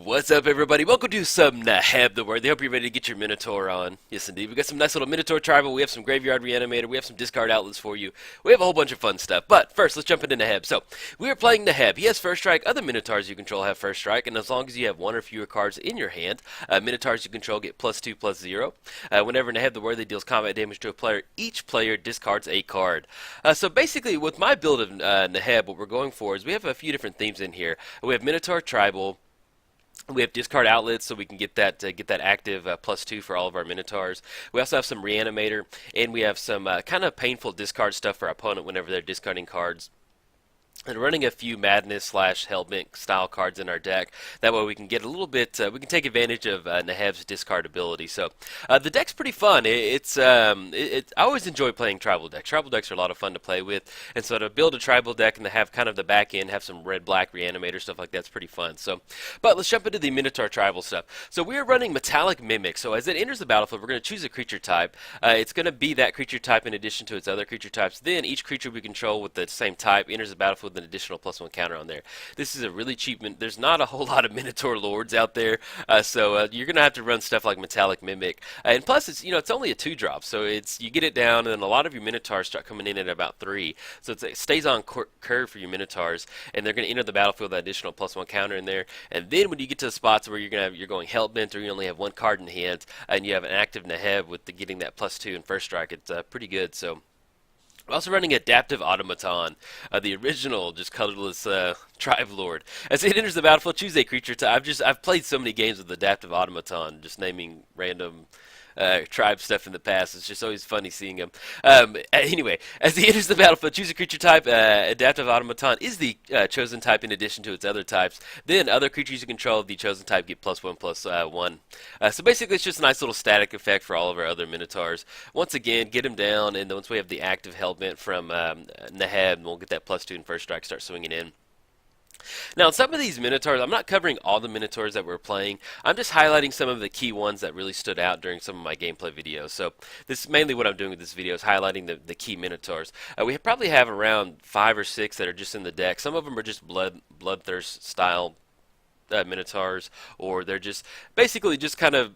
What's up, everybody? Welcome to some Neheb the Word. I hope you're ready to get your Minotaur on. Yes, indeed. We got some nice little Minotaur tribal. We have some Graveyard Reanimator. We have some discard outlets for you. We have a whole bunch of fun stuff. But first, let's jump into Neheb. So, we are playing Neheb. He has first strike. Other Minotaurs you control have first strike. And as long as you have one or fewer cards in your hand, Minotaurs you control get +2/+0. Whenever Neheb the Worthy deals combat damage to a player, each player discards a card. So basically, with my build of Neheb, what we're going for is we have a few different themes in here. We have Minotaur tribal. We have discard outlets, so we can get that active +2 for all of our Minotaurs. We also have some Reanimator, and we have some kind of painful discard stuff for our opponent whenever they're discarding cards. And running a few Madness / Hellbent style cards in our deck. That way we can get a little bit, we can take advantage of Neheb's discard ability. So the deck's pretty fun. I always enjoy playing tribal decks. Tribal decks are a lot of fun to play with. And so to build a tribal deck and to have kind of the back end, have some red-black Reanimator, stuff like that's pretty fun. So, but let's jump into the Minotaur tribal stuff. So we are running Metallic Mimic. So as it enters the battlefield, we're going to choose a creature type. It's going to be that creature type in addition to its other creature types. Then each creature we control with the same type enters the battlefield with an additional +1 counter on there. This is a really cheap, there's not a whole lot of Minotaur Lords out there, so you're gonna have to run stuff like Metallic Mimic, and plus it's only a 2-drop, so you get it down, and then a lot of your Minotaurs start coming in at about 3, so it stays on curve for your Minotaurs, and they're gonna enter the battlefield with that additional +1 counter in there. And then when you get to the spots where you're going Hellbent, or you only have one card in hand, and you have an active Neheb with getting that +2 in first strike, it's pretty good. So we're also running Adaptive Automaton, the original, just colorless Tribe Lord. As it enters the battlefield, choose a creature type. I've played so many games with Adaptive Automaton, just naming random tribe stuff in the past. It's just always funny seeing them. Anyway, as he enters the battlefield, choose a creature type. Adaptive Automaton is the chosen type in addition to its other types. Then other creatures you control of the chosen type get +1/+1. So basically, it's just a nice little static effect for all of our other Minotaurs. Once again, get them down, and once we have the active Hellbent from Neheb, we'll get that +2 in first strike, start swinging in. Now, some of these Minotaurs, I'm not covering all the Minotaurs that we're playing. I'm just highlighting some of the key ones that really stood out during some of my gameplay videos. So this is mainly what I'm doing with this video, is highlighting the key Minotaurs. We probably have around 5 or 6 that are just in the deck. Some of them are just Bloodthirst style Minotaurs, or they're just basically just kind of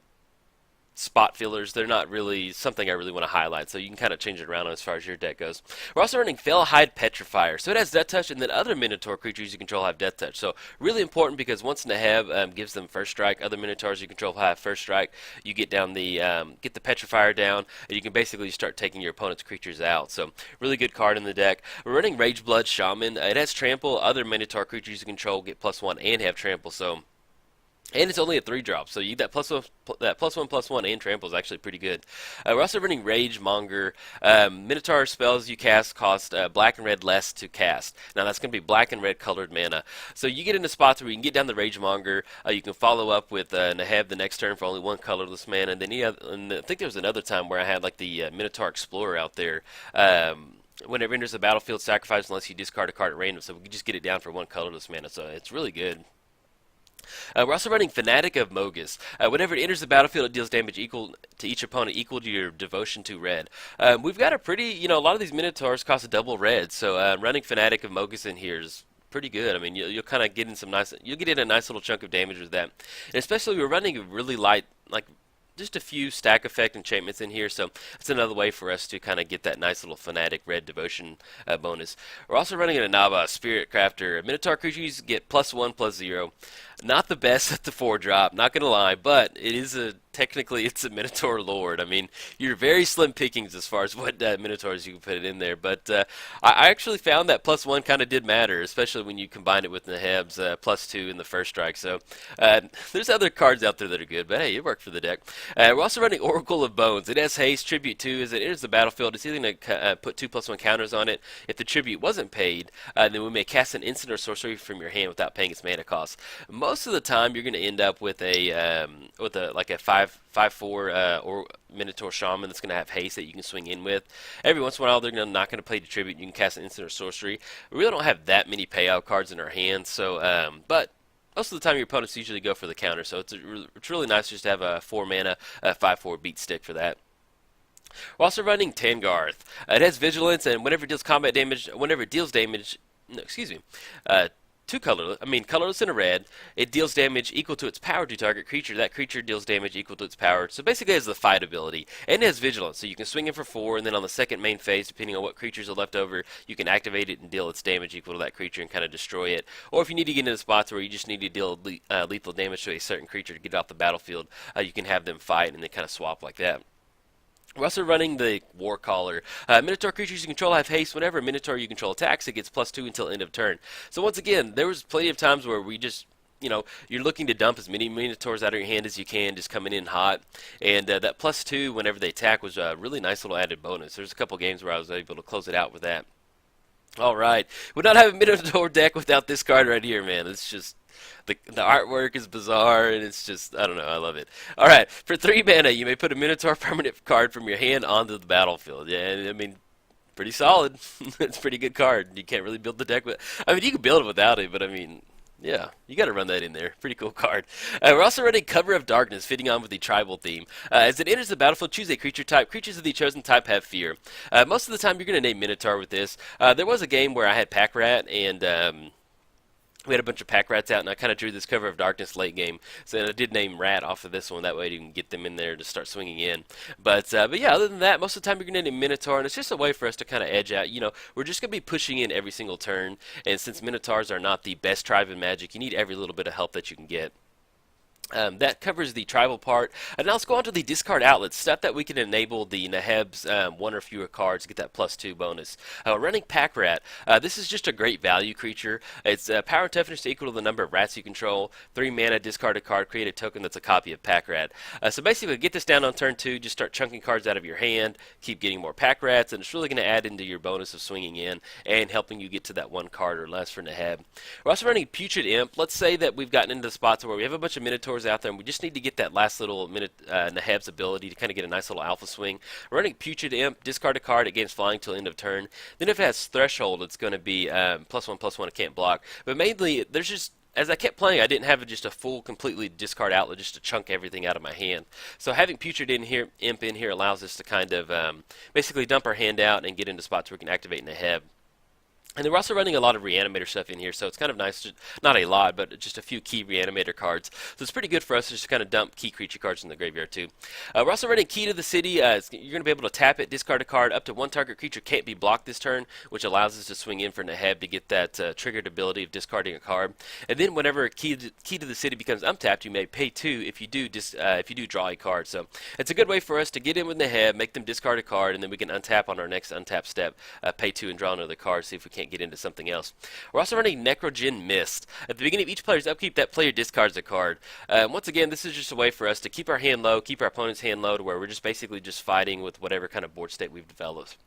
spot fillers. They're not really something I really want to highlight, so you can kind of change it around as far as your deck goes. We're also running Felhide Petrifier, so it has Death Touch, and then other Minotaur creatures you control have Death Touch. So really important, because once Neheb gives them first strike, other Minotaurs you control have first strike. You get down get the Petrifier down, and you can basically start taking your opponent's creatures out. So really good card in the deck. We're running Rageblood Shaman. It has Trample. Other Minotaur creatures you control get +1 and have Trample. So. And it's only a 3-drop, so you get that +1/+1 and trample is actually pretty good. We're also running Rage Monger. Minotaur spells you cast cost black and red less to cast. Now that's going to be black and red colored mana. So you get into spots where you can get down the Rage Monger. You can follow up with Neheb the next turn for only 1 colorless mana. And then and I think there was another time where I had like the Minotaur Explorer out there. Whenever it enters the battlefield, sacrifice unless you discard a card at random. So we can just get it down for 1 colorless mana. So it's really good. We're also running Fanatic of Mogus. Whenever it enters the battlefield, it deals damage equal to each opponent, equal to your devotion to red. We've got a pretty, a lot of these Minotaurs cost a double red, so running Fanatic of Mogus in here is pretty good. I mean, you'll kind of get in you'll get in a nice little chunk of damage with that. And especially we're running a really light, like just a few stack effect enchantments in here, so it's another way for us to kind of get that nice little Fanatic red devotion bonus. We're also running an Inaba Spirit Crafter. Minotaur creatures get +1/+0. Not the best at the 4-drop, not gonna lie, but it is technically it's a Minotaur Lord. I mean, you're very slim pickings as far as what Minotaurs you can put it in there, but I actually found that +1 kind of did matter, especially when you combine it with Neheb's +2 in the first strike. So there's other cards out there that are good, but hey, it worked for the deck. We're also running Oracle of Bones. It has haste, tribute 2. As it enters the battlefield, it's either going to put 2 +1 counters on it. If the tribute wasn't paid, then we may cast an instant or sorcery from your hand without paying its mana cost. Most of the time, you're going to end up with a like a 5/4 or Minotaur Shaman that's going to have haste that you can swing in with. Every once in a while, they're not going to play the tribute. You can cast an instant or sorcery. We really don't have that many payout cards in our hands, so but most of the time your opponents usually go for the counter, so it's really nice just to have a 4 mana 5/4 beat stick for that. We're also running Tangarth. It has vigilance, and whenever it deals combat damage, whenever it deals damage, no, excuse me, uh, colorless and a red, it deals damage equal to its power to target creature. That creature deals damage equal to its power. So basically, it has the fight ability, and it has vigilance. So you can swing it for 4, and then on the second main phase, depending on what creatures are left over, you can activate it and deal its damage equal to that creature and kind of destroy it. Or if you need to get into spots where you just need to deal lethal damage to a certain creature to get it off the battlefield, you can have them fight and they kind of swap like that. We're also running the War Caller. Minotaur creatures you control have haste. Whenever a Minotaur you control attacks, it gets +2 until end of turn. So once again, there was plenty of times where we just, you're looking to dump as many Minotaurs out of your hand as you can, just coming in hot. And that +2 whenever they attack was a really nice little added bonus. There's a couple games where I was able to close it out with that. All right, would not have a Minotaur deck without this card right here, man. It's just the artwork is bizarre, and it's just, I don't know, I love it. All right, for 3 mana, you may put a Minotaur permanent card from your hand onto the battlefield. Yeah, I mean, pretty solid. It's a pretty good card. You can't really build the deck with. I mean, you can build it without it, but I mean, yeah, you got to run that in there. Pretty cool card. We're also running Cover of Darkness, fitting on with the tribal theme. As it enters the battlefield, choose a creature type. Creatures of the chosen type have fear. Most of the time, you're going to name Minotaur with this. There was a game where I had Pack Rat, and we had a bunch of pack rats out, and I kind of drew this Cover of Darkness late game. So I did name Rat off of this one. That way you can get them in there to start swinging in. But yeah, other than that, most of the time you're going to name Minotaur, and it's just a way for us to kind of edge out. We're just going to be pushing in every single turn, and since Minotaurs are not the best tribe in Magic, you need every little bit of help that you can get. That covers the tribal part. And now let's go on to the discard outlets, stuff that we can enable the Neheb's 1 or fewer cards to get that +2 bonus. Running Pack Rat. This is just a great value creature. Its power and toughness equal to the number of rats you control. 3 mana, discard a card, create a token that's a copy of Pack Rat. So basically, get this down on turn 2, just start chunking cards out of your hand, keep getting more Pack Rats, and it's really going to add into your bonus of swinging in and helping you get to that 1 card or less for Neheb. We're also running Putrid Imp. Let's say that we've gotten into the spots where we have a bunch of Minotaurs out there, and we just need to get that last little minute Neheb's ability to kind of get a nice little alpha swing. Running Putrid Imp, discard a card, it gains flying till end of turn. Then if it has Threshold, it's going to be +1/+1, it can't block. But mainly, there's just, as I kept playing, I didn't have just a full, completely discard outlet just to chunk everything out of my hand. So having Putrid Imp in here allows us to kind of basically dump our hand out and get into spots where we can activate Neheb. And then we're also running a lot of Reanimator stuff in here, so it's kind of nice, not a lot, but just a few key Reanimator cards. So it's pretty good for us to just kind of dump key creature cards in the graveyard too. We're also running Key to the City. You're going to be able to tap it, discard a card. Up to 1 target creature can't be blocked this turn, which allows us to swing in for Neheb to get that triggered ability of discarding a card. And then whenever Key to the City becomes untapped, you may pay 2 if you do draw a card. So it's a good way for us to get in with Neheb, make them discard a card, and then we can untap on our next untap step, pay 2 and draw another card, see if we can't get into something else. We're also running Necrogen Mist. At the beginning of each player's upkeep, that player discards a card. Once again, this is just a way for us to keep our hand low, keep our opponent's hand low, to where we're just basically just fighting with whatever kind of board state we've developed.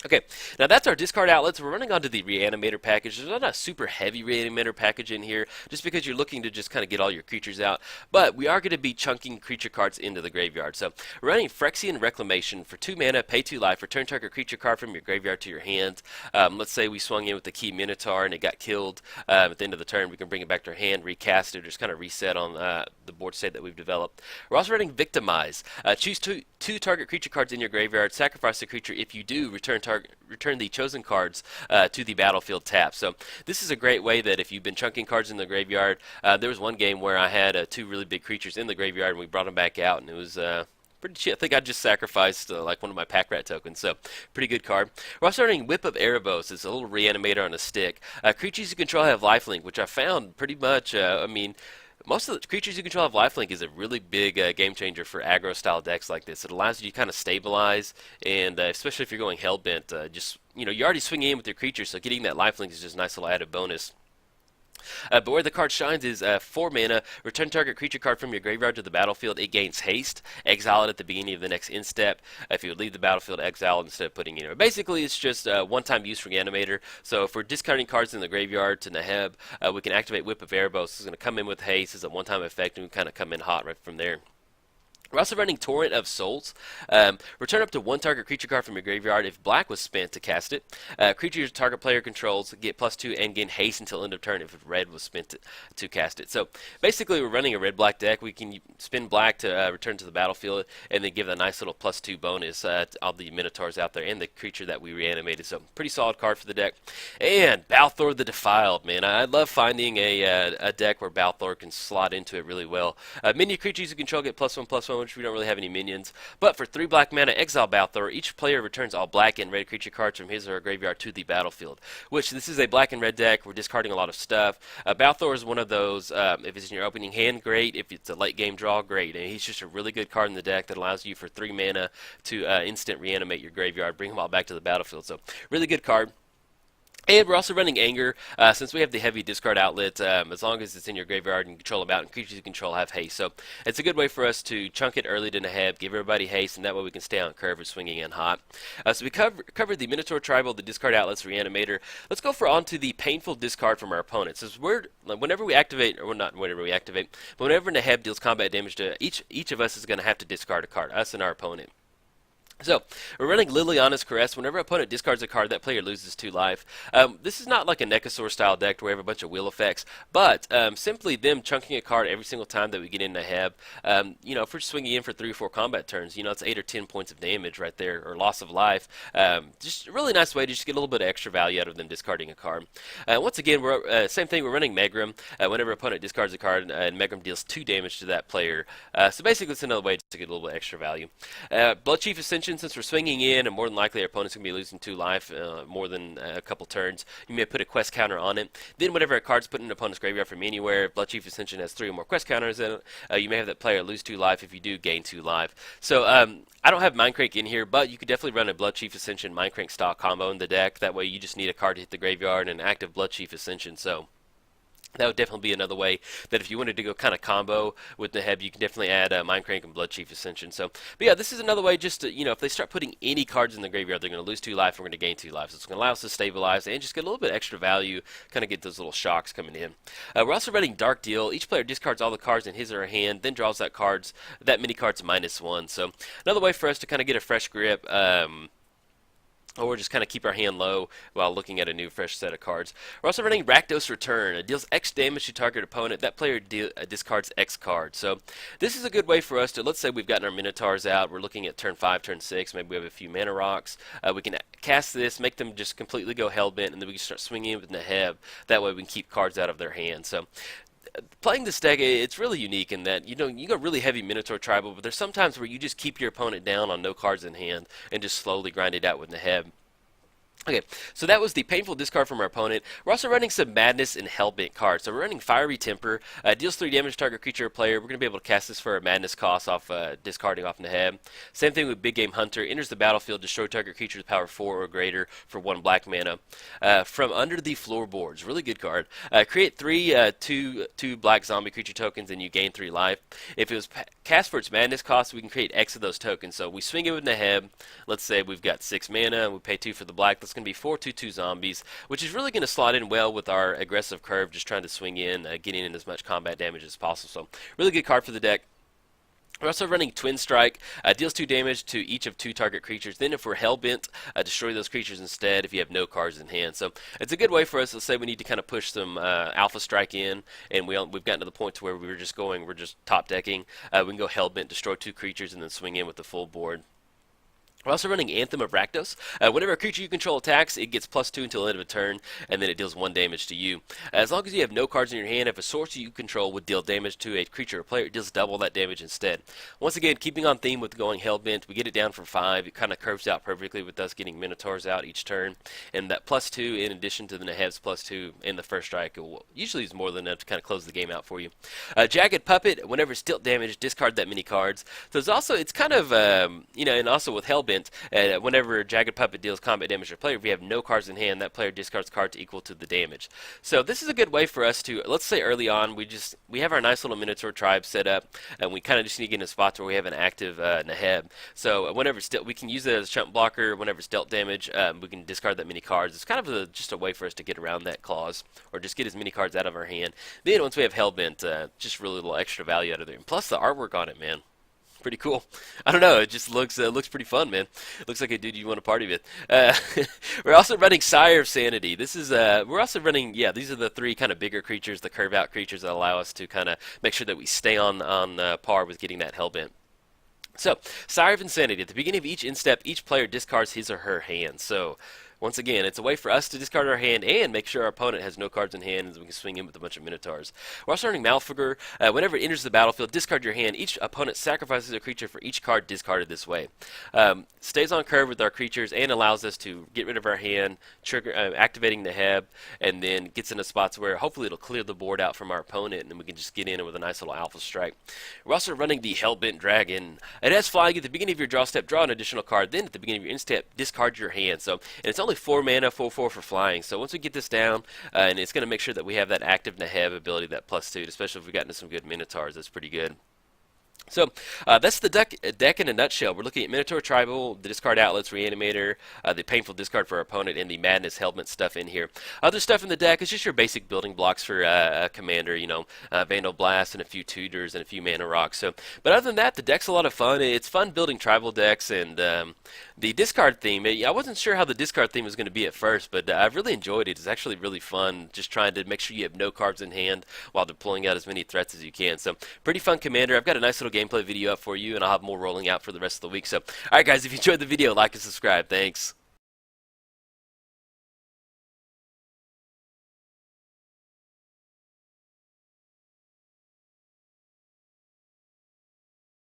Okay, now that's our discard outlets. We're running onto the Reanimator package. There's not a super heavy Reanimator package in here, just because you're looking to just kind of get all your creatures out. But we are going to be chunking creature cards into the graveyard. So we're running Phyrexian Reclamation for 2 mana, pay 2 life, return target creature card from your graveyard to your hand. Let's say we swung in with the key Minotaur and it got killed at the end of the turn. We can bring it back to our hand, recast it, or just kind of reset on the board state that we've developed. We're also running Victimize. Choose two target creature cards in your graveyard, sacrifice the creature. If you do, return the chosen cards to the battlefield tap. So this is a great way that if you've been chunking cards in the graveyard, there was one game where I had 2 really big creatures in the graveyard, and we brought them back out, and it was pretty cheap. I think I just sacrificed like one of my Pack Rat tokens, so pretty good card. We're also running Whip of Erebos. It's a little Reanimator on a stick. Creatures you control have lifelink, which I found pretty much, most of the creatures you control have lifelink is a really big game changer for aggro style decks like this. It allows you to kind of stabilize, and especially if you're going hellbent, you're already swinging in with your creatures, so getting that lifelink is just a nice little added bonus. But where the card shines is 4 mana, return target creature card from your graveyard to the battlefield. It gains haste, exile it at the beginning of the next end step. If you would leave the battlefield, exile it instead of putting it in. Basically, it's just a one-time use for Reanimator. So if we're discarding cards in the graveyard to Neheb, we can activate Whip of Erebos. It's going to come in with haste. It's a one-time effect, and we kind of come in hot right from there. We're also running Torrent of Souls. Return up to one target creature card from your graveyard if black was spent to cast it. Creatures target player controls get +2 and gain haste until end of turn if red was spent to cast it. So basically, we're running a red-black deck. We can spend black to return to the battlefield and then give a nice little +2 bonus to all the Minotaurs out there and the creature that we reanimated. So pretty solid card for the deck. And Balthor the Defiled, man. I love finding a deck where Balthor can slot into it really well. Minion creatures you control get +1/+1, which we don't really have any minions. But for 3 black mana, exile Balthor. Each player returns all black and red creature cards from his or her graveyard to the battlefield. Which, this is a black and red deck. We're discarding a lot of stuff. Balthor is one of those, if it's in your opening hand, great. If it's a late game draw, great. And he's just a really good card in the deck that allows you for 3 mana to instant reanimate your graveyard, bring them all back to the battlefield. So, really good card. And we're also running Anger, since we have the heavy discard outlet. As long as it's in your graveyard and you control them out, and creatures you control have haste. So it's a good way for us to chunk it early to Neheb, give everybody haste, and that way we can stay on curve with swinging in hot. So we covered the Minotaur Tribal, the discard outlets, Reanimator. Let's go onto the painful discard from our opponents. So whenever we activate, or not whenever we activate, but whenever Neheb deals combat damage to each of us is going to have to discard a card, us and our opponent. So, we're running Liliana's Caress. Whenever an opponent discards a card, that player loses 2 life. This is not like a Necasaur style deck where we have a bunch of wheel effects, but simply them chunking a card every single time that we get in Neheb. If we're swinging in for 3 or 4 combat turns, it's 8 or 10 points of damage right there, or loss of life. Just a really nice way to just get a little bit of extra value out of them discarding a card. Once again, same thing, we're running Megrim. Whenever an opponent discards a card, Megrim deals 2 damage to that player. So basically, it's another way to get a little bit extra value. Bloodchief Ascension. Since we're swinging in, and more than likely our opponent's going to be losing 2 life more than a couple turns, you may put a quest counter on it. Then whenever a card's put in an opponent's graveyard from anywhere, if Bloodchief Ascension has 3 or more quest counters in it, you may have that player lose 2 life. If you do, gain 2 life. So I don't have Mindcrank in here, but you could definitely run a Bloodchief Ascension Mindcrank style combo in the deck. That way you just need a card to hit the graveyard and an active Bloodchief Ascension. So that would definitely be another way that if you wanted to go kind of combo with Neheb, you can definitely add Mindcrank and Bloodchief Ascension. So, but yeah, this is another way just to, if they start putting any cards in the graveyard, they're going to lose 2 life and we're going to gain 2 life. So it's going to allow us to stabilize and just get a little bit extra value, kind of get those little shocks coming in. We're also running Dark Deal. Each player discards all the cards in his or her hand, then draws that many cards -1. So another way for us to kind of get a fresh grip. Or just kind of keep our hand low while looking at a new fresh set of cards. We're also running Rakdos Return. It deals X damage to target opponent. That player discards X cards. So this is a good way for us to, let's say we've gotten our Minotaurs out. We're looking at turn 5, turn 6. Maybe we have a few mana rocks. We can cast this, make them just completely go hellbent, and then we can start swinging in with Neheb. That way we can keep cards out of their hand. So playing this deck, it's really unique in that, you go really heavy Minotaur Tribal, but there's sometimes where you just keep your opponent down on no cards in hand and just slowly grind it out with Neheb. Okay, so that was the painful discard from our opponent. We're also running some Madness and Hellbent cards. So we're running Fiery Temper. Deals 3 damage to target creature or player. We're going to be able to cast this for a Madness cost off discarding off Neheb. Same thing with Big Game Hunter. Enters the battlefield, destroy target creature with power 4 or greater for 1 black mana. From Under the Floorboards. Really good card. Create 3 two black zombie creature tokens and you gain 3 life. If it was cast for its Madness cost, we can create X of those tokens. So we swing it with Neheb. Let's say we've got 6 mana and we pay 2 for the black. That's going to be 4 2/2 zombies, which is really going to slot in well with our aggressive curve, just trying to swing in, getting in as much combat damage as possible. So really good card for the deck. We're also running Twin Strike. Deals 2 damage to each of 2 target creatures. Then if we're Hellbent, destroy those creatures instead if you have no cards in hand. So it's a good way for us. Let's say we need to kind of push some Alpha Strike in, and we've gotten to the point to where we're just top decking. We can go Hellbent, destroy 2 creatures, and then swing in with the full board. We're also running Anthem of Rakdos. Whenever a creature you control attacks, it gets +2 until the end of a turn, and then it deals 1 damage to you. As long as you have no cards in your hand, if a source you control would deal damage to a creature or player, it deals double that damage instead. Once again, keeping on theme with going Hellbent, we get it down from 5. It kind of curves out perfectly with us getting Minotaurs out each turn. And that +2, in addition to the Neheb's +2 in the first strike, usually is more than enough to kind of close the game out for you. Jagged Puppet, whenever it's dealt damage, discard that many cards. So it's kind of, and also with Hellbent, whenever Jagged Puppet deals combat damage to a player, if we have no cards in hand, that player discards cards equal to the damage. So this is a good way for us to, let's say early on, we have our nice little Minotaur tribe set up, and we kind of just need to get in a spot where we have an active Neheb. So whenever we can use it as a chump blocker. Whenever it's dealt damage, we can discard that many cards. It's kind of just a way for us to get around that clause, or just get as many cards out of our hand. Then once we have Hellbent, just really a little extra value out of there. And plus the artwork on it, man. Pretty cool. I don't know. It just looks pretty fun, man. Looks like a dude you want to party with. We're also running Sire of Sanity. This is we're also running. Yeah, these are the three kind of bigger creatures, the curve out creatures that allow us to kind of make sure that we stay on par with getting that Hellbent. So, Sire of Insanity. At the beginning of each instep, each player discards his or her hand. So, once again, it's a way for us to discard our hand and make sure our opponent has no cards in hand and we can swing in with a bunch of Minotaurs. We're also running Malfigure. Whenever it enters the battlefield, discard your hand. Each opponent sacrifices a creature for each card discarded this way. Stays on curve with our creatures and allows us to get rid of our hand, activating Neheb, and then gets into spots where hopefully it'll clear the board out from our opponent and then we can just get in with a nice little alpha strike. We're also running the Hellbent Dragon. It has flying. At the beginning of your draw step, draw an additional card. Then at the beginning of your end step, discard your hand. And it's only 4 mana, 4/4 for flying. So once we get this down, and it's going to make sure that we have that active Neheb ability, that +2, especially if we got into some good Minotaurs. That's pretty good. So that's the deck in a nutshell. We're looking at Minotaur Tribal, the discard outlets, Reanimator, the painful discard for our opponent, and the Madness Helmet stuff in here. Other stuff in the deck is just your basic building blocks for a commander, Vandal Blast and a few Tutors and a few Mana Rocks. But other than that, the deck's a lot of fun. It's fun building tribal decks, and the discard theme, I wasn't sure how the discard theme was going to be at first, but I've really enjoyed it. It's actually really fun just trying to make sure you have no cards in hand while deploying out as many threats as you can. So pretty fun commander. I've got a nice little gameplay video up for you, and I'll have more rolling out for the rest of the week. So, alright guys, if you enjoyed the video, like and subscribe. Thanks.